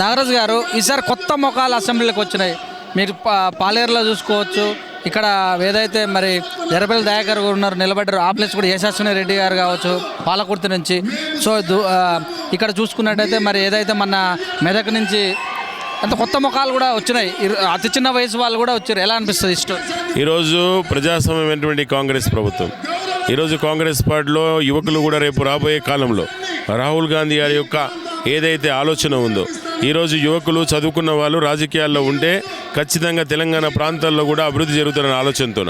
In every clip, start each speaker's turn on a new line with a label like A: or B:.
A: నాగరాజు గారు, ఈసారి కొత్త ముఖాలు అసెంబ్లీకి వచ్చినాయి. మీరు పాలేరులో చూసుకోవచ్చు. ఇక్కడ ఏదైతే మరి ఎర్రబెల్లి దయాకర్ గారు ఉన్నారు, నిలబడ్డారు. ఆ ప్లేస్ కూడా యశస్విని రెడ్డి గారు కావచ్చు, పాలకుర్తి నుంచి. సో ఇక్కడ చూసుకున్నట్టయితే మరి ఏదైతే మన మెదక్ నుంచి అంత కొత్త ముఖాలు కూడా వచ్చినాయి. అతి చిన్న వయసు వాళ్ళు కూడా వచ్చారు. ఎలా అనిపిస్తుంది ఇష్టం?
B: ఈరోజు ప్రజాస్వామ్యమైనటువంటి కాంగ్రెస్ ప్రభుత్వం, ఈరోజు కాంగ్రెస్ పార్టీలో యువకులు కూడా రేపు రాబోయే కాలంలో రాహుల్ గాంధీ గారి యొక్క ఏదైతే ఆలోచన ఉందో, ఈరోజు యువకులు చదువుకున్న వాళ్ళు రాజకీయాల్లో ఉంటే ఖచ్చితంగా తెలంగాణ ప్రాంతాల్లో కూడా అభివృద్ధి జరుగుతున్న ఆలోచనతో,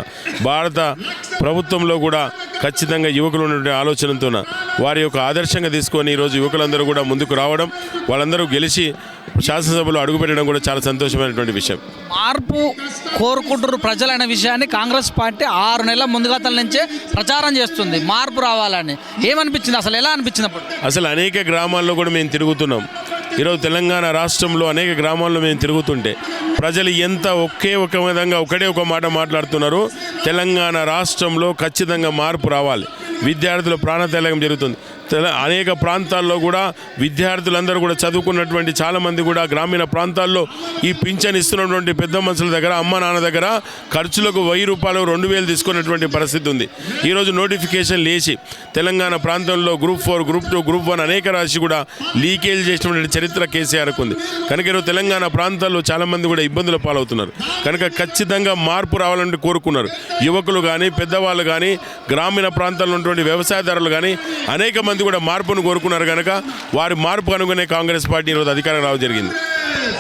B: భారత ప్రభుత్వంలో కూడా ఖచ్చితంగా యువకులు ఉన్నటువంటి ఆలోచనతో వారి యొక్క ఆదర్శంగా తీసుకొని ఈరోజు యువకులందరూ కూడా ముందుకు రావడం, వాళ్ళందరూ గెలిచి శాసనసభలో అడుగుపెట్టడం కూడా చాలా సంతోషమైనటువంటి విషయం.
A: మార్పు కోరుకుంటున్న ప్రజలైన విషయాన్ని కాంగ్రెస్ పార్టీ 6 నెలల ముందుగతల నుంచే ప్రచారం చేస్తుంది, మార్పు రావాలని. ఏమనిపించింది అసలు? ఎలా అనిపించింది అప్పుడు?
B: అసలు అనేక గ్రామాల్లో కూడా మేము తిరుగుతున్నాం. ఈరోజు తెలంగాణ రాష్ట్రంలో అనేక గ్రామాల్లో మేము తిరుగుతుంటే ప్రజలు ఎంత ఒకే ఒక విధంగా ఒకటే ఒక మాట మాట్లాడుతున్నారు. తెలంగాణ రాష్ట్రంలో ఖచ్చితంగా మార్పు రావాలి. విద్యార్థుల ప్రాణత్యాగం జరుగుతుంది. అనేక ప్రాంతాల్లో కూడా విద్యార్థులందరూ కూడా చదువుకున్నటువంటి చాలామంది కూడా గ్రామీణ ప్రాంతాల్లో ఈ పింఛన్ ఇస్తున్నటువంటి పెద్ద మనుషుల దగ్గర, అమ్మ నాన్న దగ్గర ఖర్చులకు 1000 రూపాయలు 2000 తీసుకున్నటువంటి పరిస్థితి ఉంది. ఈరోజు నోటిఫికేషన్ లేచి తెలంగాణ ప్రాంతంలో గ్రూప్ 4, గ్రూప్ 2, గ్రూప్ 1 అనేక రాశి కూడా లీకేజ్ చేసినటువంటి చరిత్ర కేసీఆర్కు ఉంది. కనుక ఈరోజు తెలంగాణ ప్రాంతాల్లో చాలామంది కూడా ఇబ్బందుల పాలవుతున్నారు. కనుక ఖచ్చితంగా మార్పు రావాలని కోరుకున్నారు. యువకులు కానీ, పెద్దవాళ్ళు కానీ, గ్రామీణ ప్రాంతాల్లో ఉన్నటువంటి వ్యవసాయదారులు కానీ అనేక మంది కూడా మార్పును కోరుకున్నారు. కనుక వారి మార్పు అనుకునే కాంగ్రెస్ పార్టీ ఈరోజు అధికారం రావడం జరిగింది.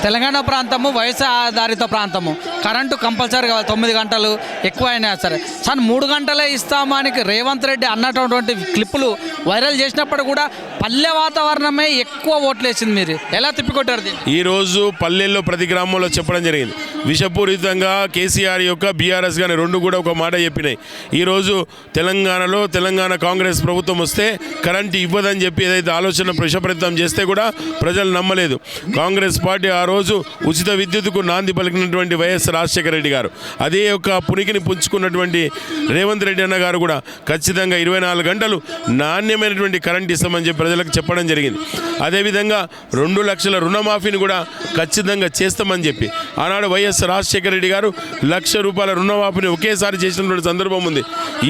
A: తెలంగాణ ప్రాంతము వ్యవసాయ ఆధారిత ప్రాంతము. కరెంటు కంపల్సరీ కావాలి. 9 గంటలు ఎక్కువ అయినా సరే 3 గంటలే ఇస్తామని రేవంత్ రెడ్డి అన్నటువంటి క్లిప్పులు వైరల్ చేసినప్పుడు కూడా పల్లె వాతావరణమే ఎక్కువ ఓట్లేసింది. మీరు ఎలా తిప్పికొట్టారు దీన్ని?
B: ఈరోజు పల్లెల్లో ప్రతి గ్రామంలో చెప్పడం జరిగింది. విషపూరితంగా కేసీఆర్ యొక్క బీఆర్ఎస్ కానీ 2 కూడా ఒక మాట చెప్పినాయి. ఈరోజు తెలంగాణలో తెలంగాణ కాంగ్రెస్ ప్రభుత్వం వస్తే కరెంటు ఇవ్వదని చెప్పి ఏదైతే ఆలోచన విషప్రయత్నం చేస్తే కూడా ప్రజలు నమ్మలేదు. కాంగ్రెస్ పార్టీ ఆ రోజు ఉచిత విద్యుత్కు నాంది పలికినటువంటి వైఎస్ రాజశేఖర రెడ్డి గారు, అదే యొక్క పునికిని పుంజుకున్నటువంటి రేవంత్ రెడ్డి అన్న గారు కూడా ఖచ్చితంగా 24 గంటలు నాణ్యమైనటువంటి కరెంట్ ఇస్తామని చెప్పి ప్రజలకు చెప్పడం జరిగింది. అదేవిధంగా 2 లక్షల రుణమాఫీని కూడా ఖచ్చితంగా చేస్తామని చెప్పి ఆనాడు వైఎస్ రాజశేఖర రెడ్డి గారు 1 లక్ష రూపాయల రుణమాఫీని ఒకేసారి చేసినటువంటి సందర్భం ఉంది.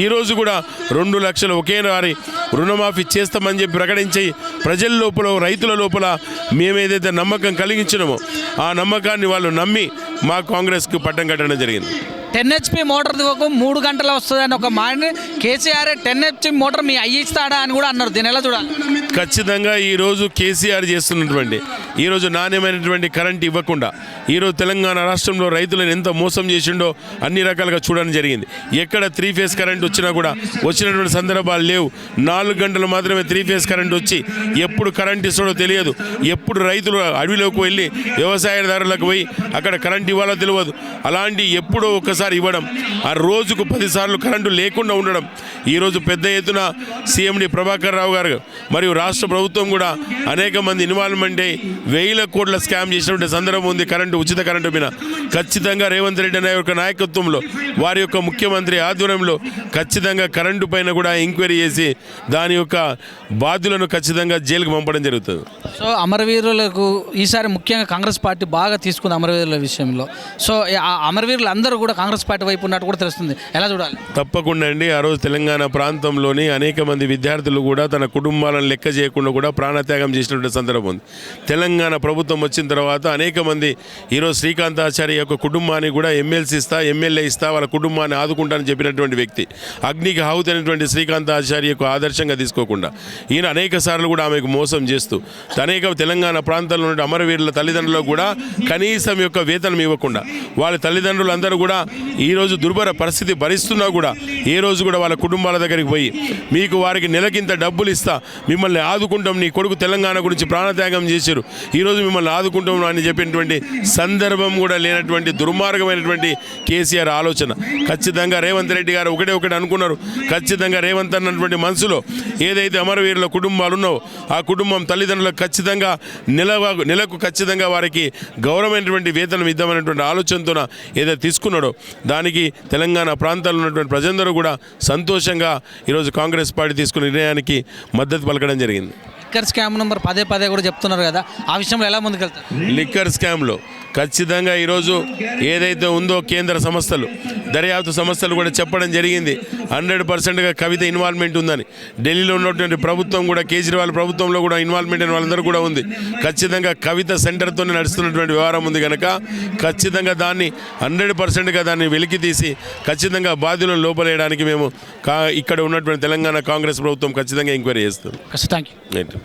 B: ఈరోజు కూడా 2 లక్షలు ఒకేసారి రుణమాఫీ చేస్తామని చెప్పి ప్రకటించి ప్రజల లోపల, రైతుల లోపల మేమేదైతే నమ్మకం కలిగించినామో ఆ నమ్మకాన్ని వాళ్ళు నమ్మి మా కాంగ్రెస్కు పట్టం కట్టడం జరిగింది.
A: 10 HP మోటార్ 3 గంటలు వస్తుందని ఒక మాటని కేసీఆర్ 10 HP మోటార్ మీ ఇస్తాడా అని కూడా అన్నారు. దీని ఎలా చూడాలి?
B: ఖచ్చితంగా ఈరోజు కేసీఆర్ చేస్తున్నటువంటి ఈరోజు నాణ్యమైనటువంటి కరెంట్ ఇవ్వకుండా ఈరోజు తెలంగాణ రాష్ట్రంలో రైతులను ఎంత మోసం చేసిండో అన్ని రకాలుగా చూడడం జరిగింది. ఎక్కడ 3 ఫేజ్ కరెంట్ వచ్చినా కూడా వచ్చినటువంటి సందర్భాలు లేవు. 4 గంటలు మాత్రమే 3 ఫేజ్ కరెంట్ వచ్చి ఎప్పుడు కరెంట్ ఇస్తాడో తెలియదు. ఎప్పుడు రైతులు అడవిలోకి వెళ్ళి వ్యవసాయదారులకు పోయి అక్కడ కరెంట్ ఇవ్వాలో తెలియదు. అలాంటి ఎప్పుడో ఒకసారి ఇవ్వడం, ఆ రోజుకు 10 సార్లు కరెంటు లేకుండా ఉండడం. ఈరోజు పెద్ద ఎత్తున సీఎండి ప్రభాకర్ రావు గారు మరియు రాష్ట్ర ప్రభుత్వం కూడా అనేక మంది ఇన్వాల్వ్మెంట్ అయ్యి 1000 కోట్ల స్కామ్ చేసినటువంటి సందర్భం ఉంది కరెంటు, ఉచిత కరెంటు మీద. ఖచ్చితంగా రేవంత్ రెడ్డి అనే యొక్క నాయకత్వంలో, వారి యొక్క ముఖ్యమంత్రి ఆధ్వర్యంలో ఖచ్చితంగా కరెంటు పైన కూడా ఎంక్వైరీ చేసి దాని యొక్క బాధ్యులను ఖచ్చితంగా జైలుకు పంపడం జరుగుతుంది.
A: సో అమరవీరులకు ఈసారి ముఖ్యంగా కాంగ్రెస్ పార్టీ బాగా తీసుకుంది అమరవీరుల విషయంలో. సో ఆ అమరవీరులు అందరూ కూడా కాంగ్రెస్ పార్టీ వైపు ఉన్నట్టు కూడా తెలుస్తుంది. ఎలా చూడాలి?
B: తప్పకుండా అండి. ఆ రోజు తెలంగాణ ప్రాంతంలోని అనేక మంది విద్యార్థులు కూడా తన కుటుంబాలను లెక్క చేయకుండా కూడా ప్రాణత్యాగం చేసినటువంటి సందర్భం ఉంది. తెలంగాణ ప్రభుత్వం వచ్చిన తర్వాత అనేక మంది ఈరోజు శ్రీకాంతాచారి యొక్క కుటుంబాన్ని కూడా ఎమ్మెల్సీ ఇస్తా, ఎమ్మెల్యే ఇస్తా, వాళ్ళ కుటుంబాన్ని ఆదుకుంటానని చెప్పినటువంటి వ్యక్తి. అగ్నికి ఆహుతైనటువంటి శ్రీకాంతాచారి యొక్క ఆదర్శంగా తీసుకోకుండా ఈయన అనేక సార్లు కూడా ఆమెకు మోసం చేస్తూ అనేక తెలంగాణ ప్రాంతాల్లో ఉన్న అమరవీరుల తల్లిదండ్రులకు కూడా కనీసం యొక్క వేతనం ఇవ్వకుండా వాళ్ళ తల్లిదండ్రులందరూ కూడా ఈరోజు దుర్భర పరిస్థితి భరిస్తున్నా కూడా ఏ రోజు కూడా వాళ్ళ కుటుంబాల దగ్గరికి పోయి మీకు వారికి నెలకింత డబ్బులు ఇస్తా, మిమ్మల్ని ఆదుకుంటాం, నీ కొడుకు తెలంగాణ గురించి ప్రాణత్యాగం చేశారు, ఈరోజు మిమ్మల్ని ఆదుకుంటాం అని చెప్పినటువంటి సందర్భం కూడా లేనటువంటి దుర్మార్గమైనటువంటి కేసీఆర్ ఆలోచన. ఖచ్చితంగా రేవంత్ రెడ్డి గారు ఒకటే అనుకున్నారు. ఖచ్చితంగా రేవంత్ అన్నటువంటి మనసులో ఏదైతే అమరవీరుల కుటుంబాలు ఉన్నావో ఆ కుటుంబం తల్లిదండ్రులకు ఖచ్చితంగా నెలకు ఖచ్చితంగా వారికి గౌరవమైనటువంటి వేతనం ఇద్దామనేటువంటి ఆలోచనతో ఏదైతే తీసుకున్నాడో దానికి తెలంగాణ ప్రాంతాల్లో ఉన్నటువంటి ప్రజలందరూ కూడా సంతోషంగా ఈరోజు కాంగ్రెస్ పార్టీ తీసుకున్న నిర్ణయానికి మద్దతు పలకడం జరిగింది.
A: లిక్కర్ స్కామ్ నెంబర్ పదే పదే కూడా చెప్తున్నారు కదా, ఆ విషయంలో ఎలా ముందుకెళ్తారు?
B: లిక్కర్ స్కామ్లో ఖచ్చితంగా ఈరోజు ఏదైతే ఉందో కేంద్ర సంస్థలు దర్యాప్తు సంస్థలు కూడా చెప్పడం జరిగింది 100%గా కవిత ఇన్వాల్వ్మెంట్ ఉందని. ఢిల్లీలో ఉన్నటువంటి ప్రభుత్వం కూడా కేజ్రీవాల్ ప్రభుత్వంలో కూడా ఇన్వాల్వ్మెంట్ అయిన వాళ్ళందరూ కూడా ఉంది. ఖచ్చితంగా కవిత సెంటర్తోనే నడుస్తున్నటువంటి వ్యవహారం ఉంది కనుక ఖచ్చితంగా దాన్ని 100%గా దాన్ని వెలికి తీసి ఖచ్చితంగా బాధ్యులను లోపలేయడానికి మేము ఇక్కడ ఉన్నటువంటి తెలంగాణ కాంగ్రెస్ ప్రభుత్వం ఖచ్చితంగా ఎంక్వైరీ చేస్తుంది.
A: Thank you.
B: రైట్.